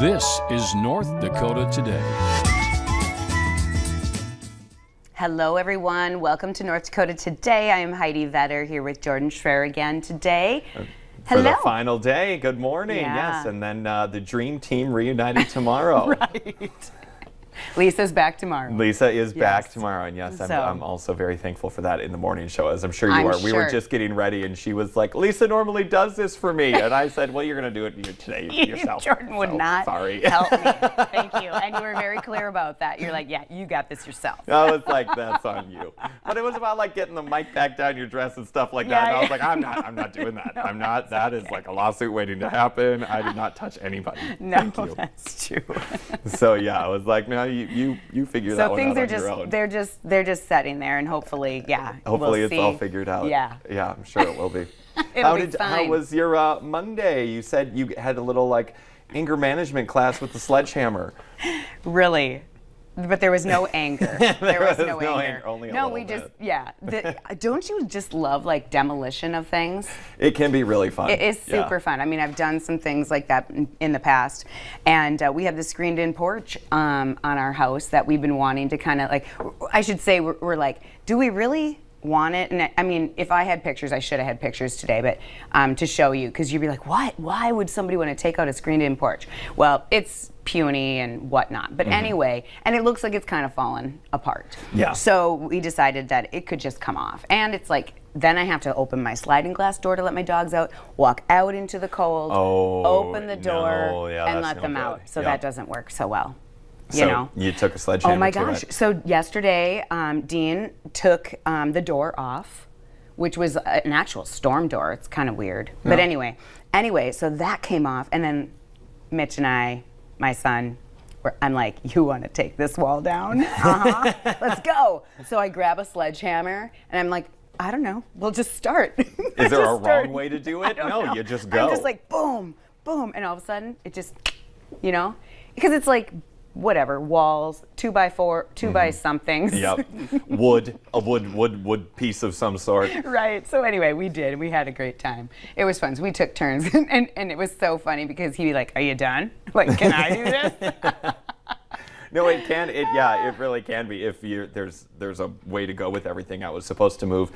This is North Dakota Today. Hello, everyone. Welcome to North Dakota Today. I am Heidi Vetter here with Jordan Schreier again today. For the final day. Good morning. Yeah. Yes, and then the Dream Team reunited tomorrow. Right. Lisa's back tomorrow. Lisa is back tomorrow, and yes, I'm also very thankful for that in the morning show, as I'm sure you are. We were just getting ready, and she was like, Lisa normally does this for me, and I said, well, you're going to do it today yourself. Jordan would not help me. Thank you. And you were very clear about that. You're like, yeah, you got this yourself. I was like, that's on you. But it was about like getting the mic back down your dress and stuff like that, and I was like, I'm not doing that. No, I'm not. That is like a lawsuit waiting to happen. I did not touch anybody. No, Thank you. that's true. So yeah, I was like, no, you figure that one out on your own. They're just sitting there, and hopefully, Hopefully we'll it's all figured out. Yeah. Yeah, I'm sure it will be. It'll be fine. How was your Monday? You said you had a little like anger management class with the sledgehammer. Really? But there was no anger. There was no anger. Only a no, little we bit. just, don't you just love like demolition of things? It can be really fun. It is super fun. I mean, I've done some things like that in the past. And we have the screened-in porch on our house that we've been wanting to kind of like, I should say, we're like, do we really want it? And I mean, if I had pictures, I should have had pictures today, but to show you, because you'd be like, what? Why would somebody want to take out a screened-in porch? Well, it's puny and whatnot. But anyway, and it looks like it's kind of fallen apart. Yeah. So we decided that it could just come off. And it's like, then I have to open my sliding glass door to let my dogs out, walk out into the cold, open the door, and let them out. So that doesn't work so well. You took a sledgehammer. Oh my gosh. So yesterday, Dean took the door off, which was an actual storm door. It's kind of weird. Yeah. But anyway, so that came off. And then Mitch and I, my son, I'm like, you want to take this wall down? Let's go. So I grab a sledgehammer and I'm like, I don't know. We'll just start. Is there a wrong way to do it? No, you just go. I'm just like, boom, boom. And all of a sudden, it just, because it's like, whatever, walls, 2x4, 2x somethings. Yep. A wood piece of some sort. Right. So anyway, we did. We had a great time. It was fun. So we took turns, and it was so funny because he'd be like, "Are you done? Like, can I do this?" No, it can. It really can be if there's a way to go with everything. I was supposed to move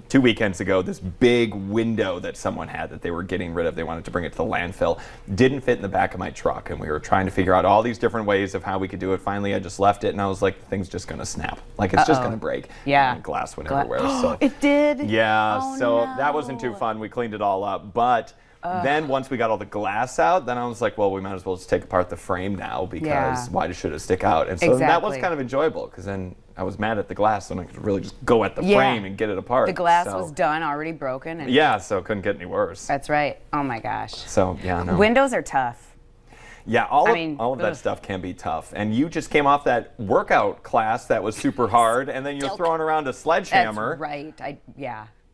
2 weekends ago, this big window that someone had that they were getting rid of. They wanted to bring it to the landfill. Didn't fit in the back of my truck, and we were trying to figure out all these different ways of how we could do it. Finally, I just left it, and I was like, the thing's just going to snap. Like, it's just going to break. Yeah. And glass went everywhere. So it did? Yeah, no. That wasn't too fun. We cleaned it all up, but then once we got all the glass out, then I was like, well, we might as well just take apart the frame now, because why should it stick out? And so that was kind of enjoyable, because then I was mad at the glass, and I could really just go at the frame and get it apart. The glass was done, already broken. And so it couldn't get any worse. That's right. Oh my gosh. So no. Windows are tough. Yeah, all of that stuff can be tough. And you just came off that workout class that was super hard, and then you're throwing around a sledgehammer. That's right.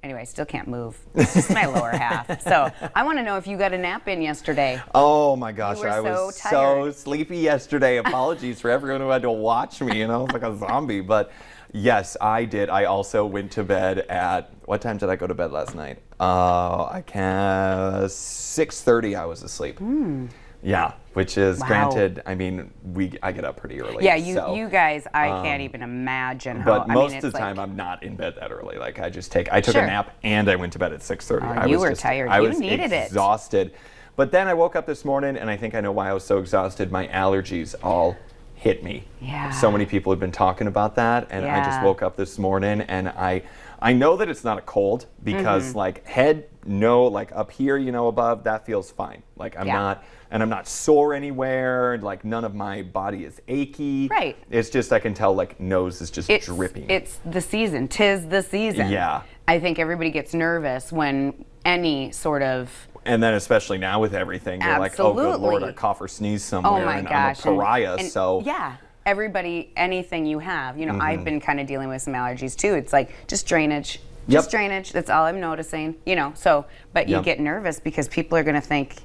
Anyway, I still can't move. It's just my lower half. So I want to know if you got a nap in yesterday. Oh my gosh, I so was tired. so sleepy yesterday. Apologies for everyone who had to watch me. I was like a zombie. But yes, I did. I also went to bed at, what time did I go to bed last night? 6:30 I was asleep. Yeah, which is granted. I mean, I get up pretty early. Yeah, you guys, I can't even imagine how. But most of the time, I'm not in bed that early. Like I took a nap and I went to bed at 6:30. You were tired. I you was needed exhausted. But then I woke up this morning, and I think I know why I was so exhausted. My allergies all hit me. Yeah. So many people have been talking about that, and I just woke up this morning, and I know that it's not a cold, because like like up here, above, that feels fine. Like I'm not sore anywhere. Like none of my body is achy. Right. It's just, I can tell like nose is just dripping. It's the season. 'Tis the season. Yeah. I think everybody gets nervous when any sort of. And then especially now with everything, you're like, oh good Lord, I cough or sneeze somewhere, and I'm a pariah. Everybody, anything you have, I've been kind of dealing with some allergies too. It's like just drainage. Just drainage. That's all I'm noticing. But you get nervous because people are going to think,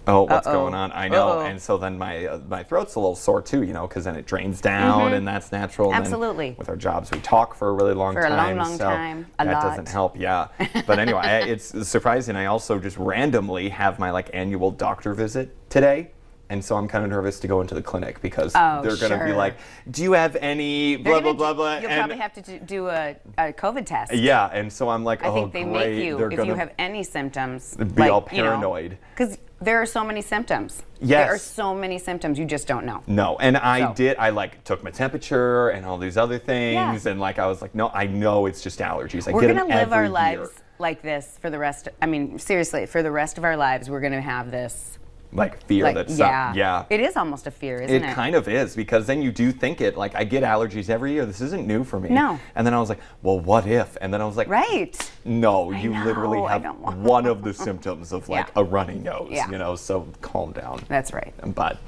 oh, what's going on? I know. And so then my throat's a little sore too, because then it drains down, and that's natural. Absolutely. And with our jobs, we talk for a really long time. For a long time. That doesn't help, yeah. But anyway, it's surprising. I also just randomly have my annual doctor visit today. And so I'm kind of nervous to go into the clinic because Oh, they're going to be sure. like, do you have any blah, blah, blah, blah? You'll And probably have to do a COVID test. yeah, and so I'm like, I oh, think they great. make you, They're if gonna you have any symptoms, be all paranoid. Because there are so many symptoms. Yes. There are so many symptoms, you just don't know. No, and I like took my temperature and all these other things, Yeah. and like I was like, no, I know it's just allergies. We're get going to them live our every lives year. like this for the rest, seriously, for the rest of our lives, we're going to have this. Like fear that's yeah. It is almost a fear, isn't it? It kind of is, because then you do think it, like I get allergies every year. This isn't new for me. No. And then I was like, well, what if? And then I was like, Right. no, you know, literally I have don't want- one of the symptoms of like Yeah. a runny nose, Yeah. so calm down. That's right. But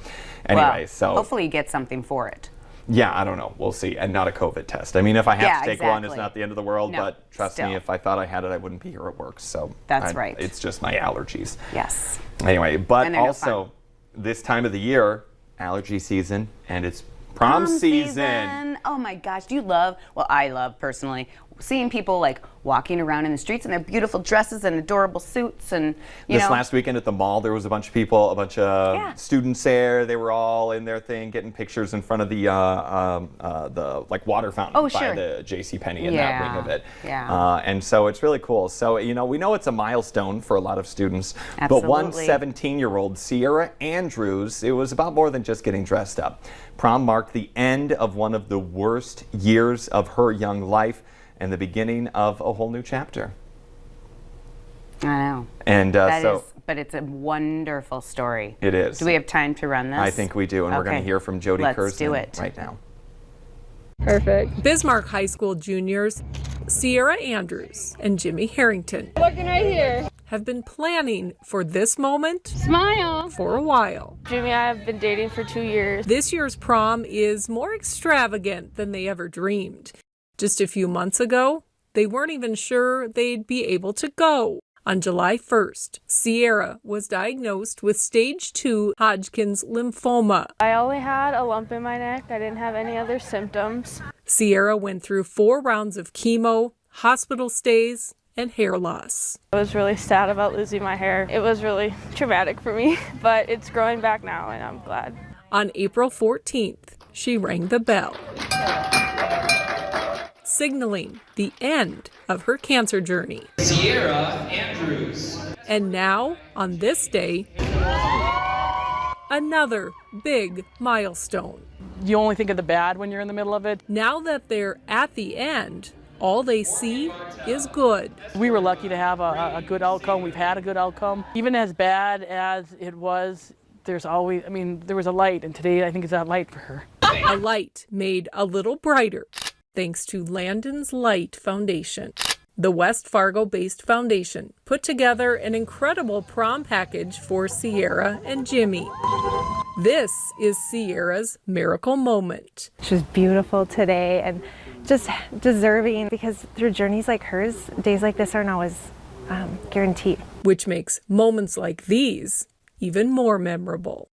anyway, Well, so hopefully you get something for it. yeah, I don't know. We'll see. And not a COVID test. I mean, if I have to take one, it's exactly. not the end of the world. No, But trust still. me, if I thought I had it, I wouldn't be here at work. So That's right. It's just my allergies. Yes. Anyway, but And they're no also fun. this time of the year, allergy season, and it's prom season. Oh my gosh, I love personally seeing people like walking around in the streets in their beautiful dresses and adorable suits, and This last weekend at the mall, there was a bunch of people, a bunch of Yeah. students there. They were all in their thing, getting pictures in front of the like water fountain Oh, by sure. the JCPenney in that wing of it. Yeah. And so it's really cool. So we know it's a milestone for a lot of students. But one Absolutely. 17-year-old, Sierra Andrews, it was about more than just getting dressed up. Prom marked the end of one of the worst years of her young life and the beginning of a whole new chapter. I know. And But it's a wonderful story. It is. Do we have time to run this? I think we do, and we're going to Okay. hear from Jody Let's Curzon do it. right now. Perfect. Bismarck High School juniors Sierra Andrews and Jimmy Harrington Looking right here. have been planning for this moment Smile. for a while. Jimmy, I have been dating for 2 years. This year's prom is more extravagant than they ever dreamed. Just a few months ago, they weren't even sure they'd be able to go. On July 1st, Sierra was diagnosed with stage 2 Hodgkin's lymphoma. I only had a lump in my neck. I didn't have any other symptoms. Sierra went through 4 rounds of chemo, hospital stays, and hair loss. I was really sad about losing my hair. It was really traumatic for me, but it's growing back now and I'm glad. On April 14th, she rang the bell, signaling the end of her cancer journey. Sierra Andrews. And now, on this day, another big milestone. You only think of the bad when you're in the middle of it. Now that they're at the end, all they see is good. We were lucky to have a good outcome. We've had a good outcome. Even as bad as it was, there's always, there was a light, and today I think it's that light for her. A light made a little brighter thanks to Landon's Light Foundation. The West Fargo-based foundation put together an incredible prom package for Sierra and Jimmy. This is Sierra's miracle moment. She was beautiful today and just deserving, because through journeys like hers, days like this aren't always guaranteed. Which makes moments like these even more memorable.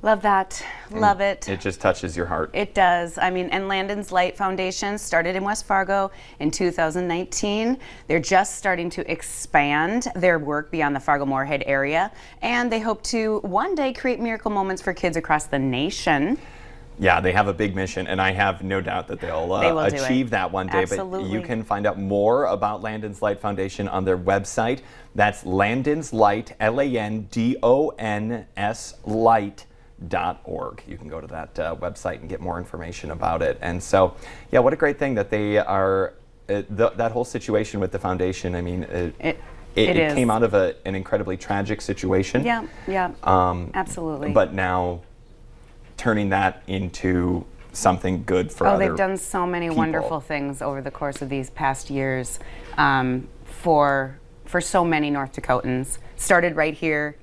Love that. Love it. It just touches your heart. It does. And Landon's Light Foundation started in West Fargo in 2019. They're just starting to expand their work beyond the Fargo-Moorhead area, and they hope to one day create miracle moments for kids across the nation. Yeah, they have a big mission, and I have no doubt that they'll They will do it. achieve that one day. Absolutely. But you can find out more about Landon's Light Foundation on their website. That's Landon's Light, LANDONS Light.org. You can go to that website and get more information about it. And so, yeah, what a great thing that they are, that whole situation with the foundation. It is. came out of an incredibly tragic situation. Yeah, absolutely. But now turning that into something good for other they've done so many people. wonderful things over the course of these past years for so many North Dakotans. Started right here,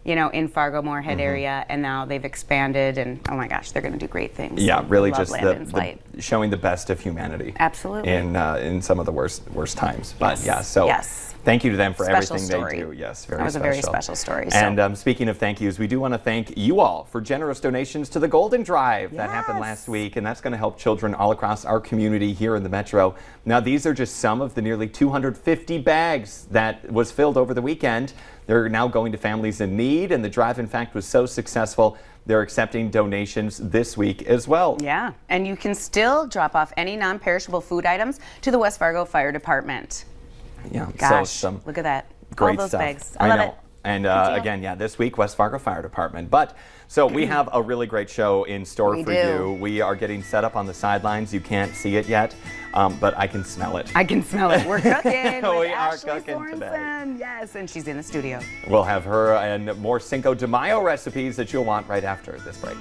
in Fargo-Moorhead area, and now they've expanded, and oh my gosh, they're going to do great things. Yeah, really Love just Landon's Light. showing the best of humanity. Absolutely. In some of the worst times. But Yes. yeah, so Yes. Thank you to them for Special everything story. they do. Yes, very special. That was a very special story. So. And speaking of thank yous, we do want to thank you all for generous donations to the Golden Drive that happened last week, and that's going to help children all across our community here in the Metro. Now, these are just some of the nearly 250 bags that was filled over the weekend. They're now going to families in need, and the drive, in fact, was so successful, they're accepting donations this week as well. Yeah, and you can still drop off any non-perishable food items to the West Fargo Fire Department. Yeah, Gosh, so some look at that. great All those stuff. bags. I love know. it. And again, this week, West Fargo Fire Department. But so we have a really great show in store for you. We are getting set up on the sidelines. You can't see it yet, but I can smell it. I can smell it. We're cooking. We with are Ashley cooking Sorensen. today. Yes, and she's in the studio. We'll have her and more Cinco de Mayo recipes that you'll want right after this break.